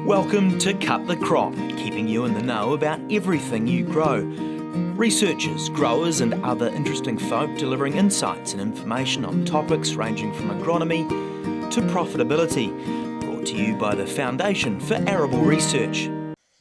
Welcome to Cut the Crop, keeping you in the know about everything you grow. Researchers, growers and other interesting folk delivering insights and information on topics ranging from agronomy to profitability. Brought to you by the Foundation for Arable Research.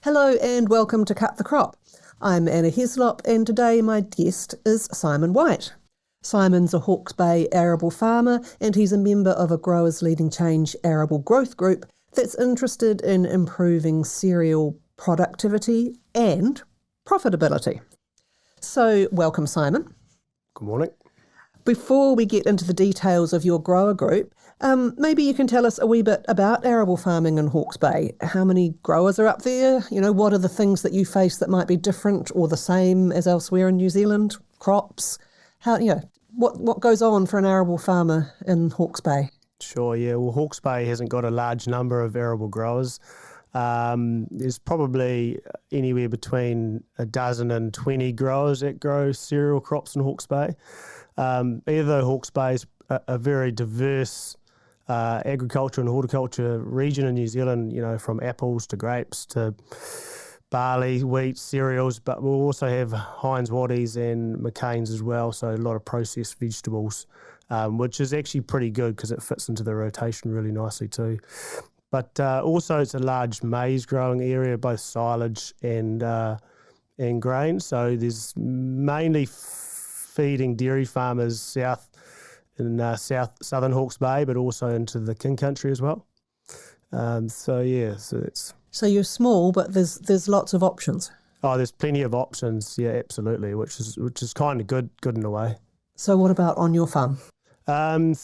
Hello and welcome to Cut the Crop. I'm Anna Heslop and today my guest is Simon White. Simon's a Hawke's Bay arable farmer and he's a member of a Growers Leading Change Arable Growth Group that's interested in improving cereal productivity and profitability. So welcome, Simon. Good morning. Before we get into the details of your grower group, maybe you can tell us a wee bit about arable farming in Hawke's Bay. How many growers are up there? You know, what are the things that you face that might be different or the same as elsewhere in New Zealand? Crops? How, what goes on for an arable farmer in Hawke's Bay? Sure, yeah. Well, Hawke's Bay hasn't got a large number of arable growers. There's probably anywhere between a dozen and 20 growers that grow cereal crops in Hawke's Bay. Even though Hawke's Bay is a very diverse agriculture and horticulture region in New Zealand, from apples to grapes to barley, wheat, cereals, but we'll also have Heinz Waddies and McCains as well, so a lot of processed vegetables, which is actually pretty good because it fits into the rotation really nicely too. But also it's a large maize growing area, both silage and grain, so there's mainly feeding dairy farmers southern Hawke's Bay, but also into the King Country as well. So you're small, but there's lots of options. Oh, there's plenty of options, yeah, absolutely, which is kind of good in a way. So what about on your farm? On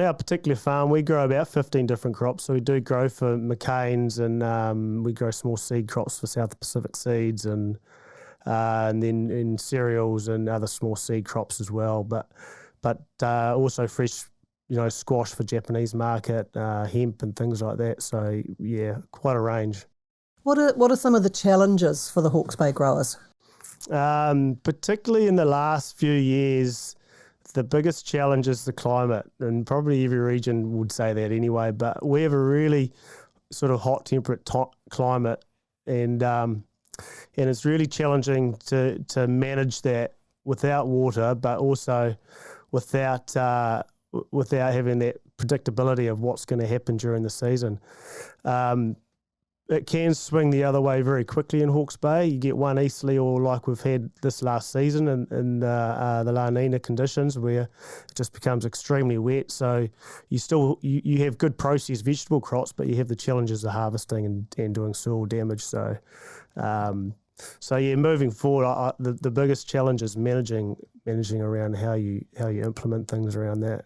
our particular farm, we grow about 15 different crops. So we do grow for McCain's and we grow small seed crops for South Pacific Seeds and then in cereals and other small seed crops as well. But also fresh, squash for Japanese market, hemp and things like that. So yeah, quite a range. What are some of the challenges for the Hawke's Bay growers? Particularly in the last few years, the biggest challenge is the climate, and probably every region would say that anyway, but we have a really sort of hot, temperate climate, and it's really challenging to manage that without water, but also without having that predictability of what's going to happen during the season. It can swing the other way very quickly in Hawke's Bay. You get one easterly, or like we've had this last season in the La Nina conditions, where it just becomes extremely wet. So you have good processed vegetable crops, but you have the challenges of harvesting and doing soil damage. So moving forward, the biggest challenge is managing around how you implement things around that.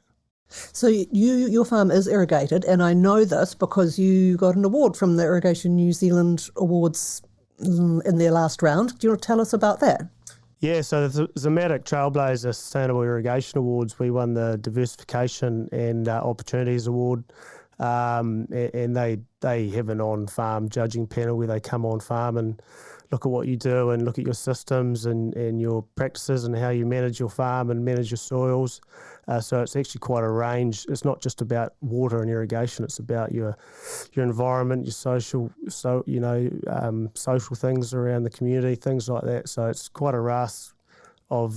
So your farm is irrigated, and I know this because you got an award from the Irrigation New Zealand Awards in their last round. Do you want to tell us about that? Yeah, so the Zematic Trailblazer Sustainable Irrigation Awards, we won the Diversification and Opportunities Award, and they have an on-farm judging panel where they come on farm and look at what you do and look at your systems and your practices and how you manage your farm and manage your soils. So it's actually quite a range. It's not just about water and irrigation. It's about your environment, your social things around the community, things like that. So it's quite a raft of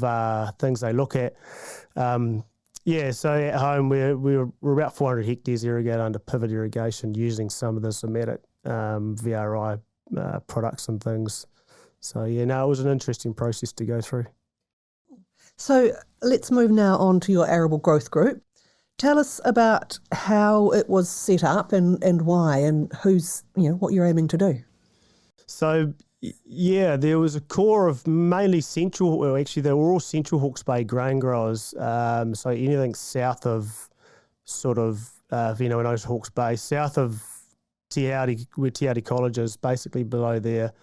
things they look at. So at home we're about 400 hectares irrigated under pivot irrigation using some of the Zematic VRI products and things. So it was an interesting process to go through. So let's move now on to your Arable Growth Group. Tell us about how it was set up and why, and who's, what you're aiming to do. So there was a core of mainly they were all central Hawke's Bay grain growers. So anything south of sort of and Hawke's Bay, south of Tiaudi, where Tiaudi College is, basically below there.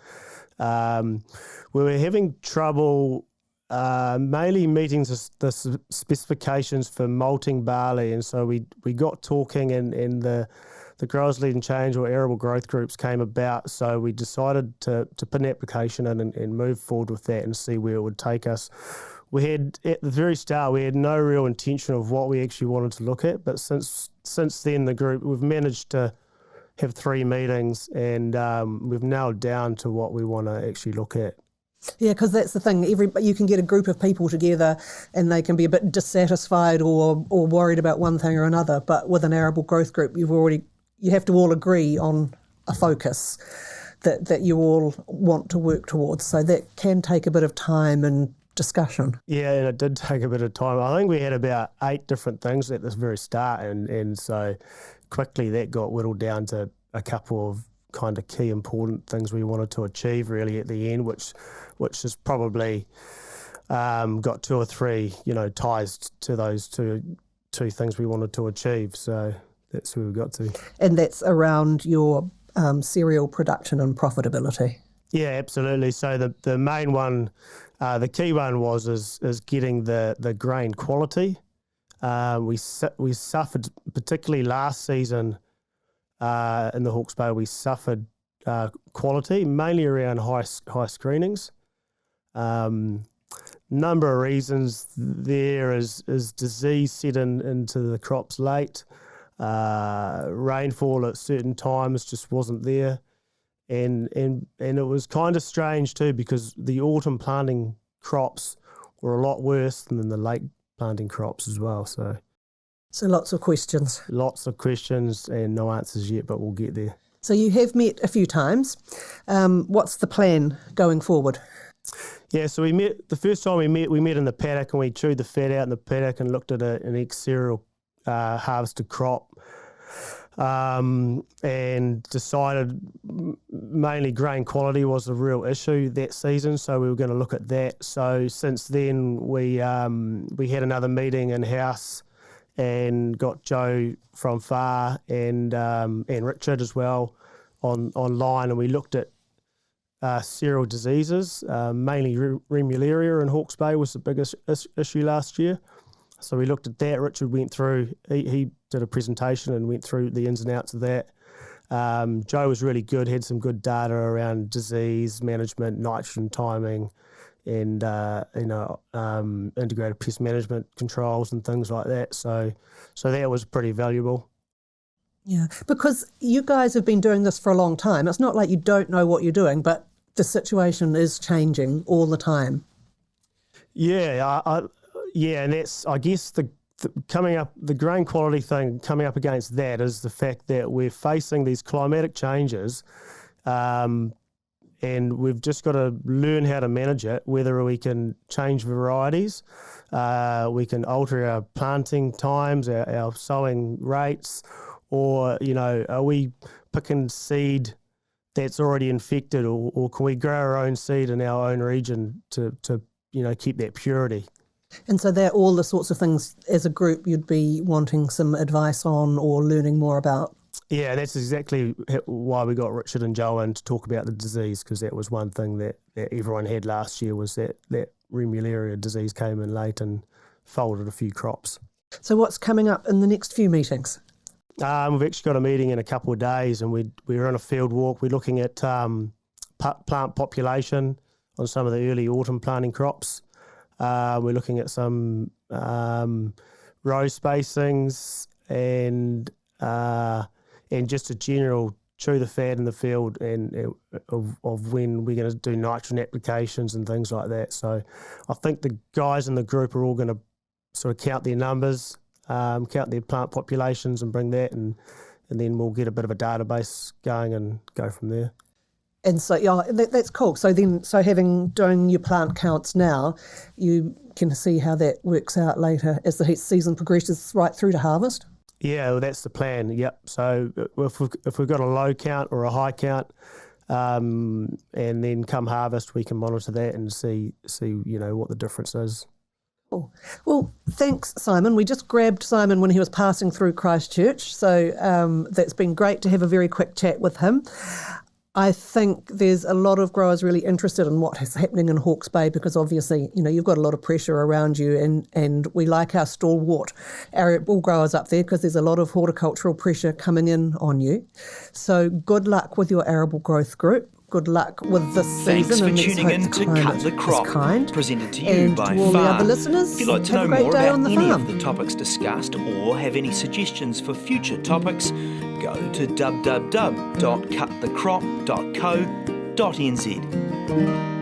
We were having trouble mainly meeting the specifications for malting barley, and so we got talking and the Growers Leading Change or Arable Growth Groups came about, so we decided to put an application in and move forward with that and see where it would take us. We had, at the very start, we had no real intention of what we actually wanted to look at, but since then we've managed to have 3 meetings, and we've nailed down to what we want to actually look at. Yeah, because that's the thing. You can get a group of people together and they can be a bit dissatisfied or worried about one thing or another. But with an Arable Growth Group, you have to all agree on a focus that you all want to work towards. So that can take a bit of time and discussion. Yeah, and it did take a bit of time. I think we had about 8 different things at this very start, and so quickly that got whittled down to a couple of kind of key important things we wanted to achieve really at the end, which has probably got 2 or 3, ties to those two things we wanted to achieve. So that's where we got to. And that's around your cereal production and profitability. Yeah, absolutely. So the main one, the key one is getting the grain quality. We suffered, particularly last season in the Hawke's Bay, we suffered quality, mainly around high screenings. Number of reasons there is disease set into the crops late. Rainfall at certain times just wasn't there. And it was kind of strange too, because the autumn planting crops were a lot worse than the late planting crops as well. So lots of questions. Lots of questions and no answers yet, but we'll get there. So you have met a few times. What's the plan going forward? Yeah, so the first time we met in the paddock, and we chewed the fat out in the paddock and looked at an ex-cereal harvested crop. And decided mainly grain quality was a real issue that season, so we were going to look at that. So since then, we had another meeting in-house and got Joe from FAR and Richard as well online, and we looked at cereal diseases, mainly Remularia in Hawke's Bay was the biggest issue last year. So we looked at that. Richard went through, he did a presentation and went through the ins and outs of that. Joe was really good, had some good data around disease management, nitrogen timing, and integrated pest management controls and things like that. So that was pretty valuable. Yeah, because you guys have been doing this for a long time. It's not like you don't know what you're doing, but the situation is changing all the time. Yeah, and that's, I guess, the grain quality thing coming up against that is the fact that we're facing these climatic changes, and we've just got to learn how to manage it, whether we can change varieties, we can alter our planting times, our sowing rates, or, are we picking seed that's already infected, or can we grow our own seed in our own region to keep that purity? And so they're all the sorts of things as a group you'd be wanting some advice on or learning more about. Yeah, that's exactly why we got Richard and Joe in to talk about the disease, because that was one thing that everyone had last year, was that Remularia disease came in late and folded a few crops. So what's coming up in the next few meetings? We've actually got a meeting in a couple of days, and we're on a field walk. We're looking at plant population on some of the early autumn planting crops. We're looking at some row spacings and just a general chew the fat in the field and of when we're going to do nitrogen applications and things like that. So I think the guys in the group are all going to sort of count their numbers, count their plant populations and bring that, and then we'll get a bit of a database going and go from there. And so, yeah, that's cool. So doing your plant counts now, you can see how that works out later as the season progresses right through to harvest. Yeah, well, that's the plan. Yep. So if we've got a low count or a high count, and then come harvest, we can monitor that and see what the difference is. Cool. Well, thanks, Simon. We just grabbed Simon when he was passing through Christchurch, so that's been great to have a very quick chat with him. I think there's a lot of growers really interested in what is happening in Hawke's Bay, because obviously, you've got a lot of pressure around you, and we like our stalwart arable growers up there because there's a lot of horticultural pressure coming in on you. So good luck with your Arable Growth Group. Good luck with this season. Thanks for tuning in to Cut the Crop, presented to you by to all FAR. The other listeners, if you'd like to know have a great more day about on the any farm. of the topics discussed or have any suggestions for future topics, go to www.cutthecrop.co.nz.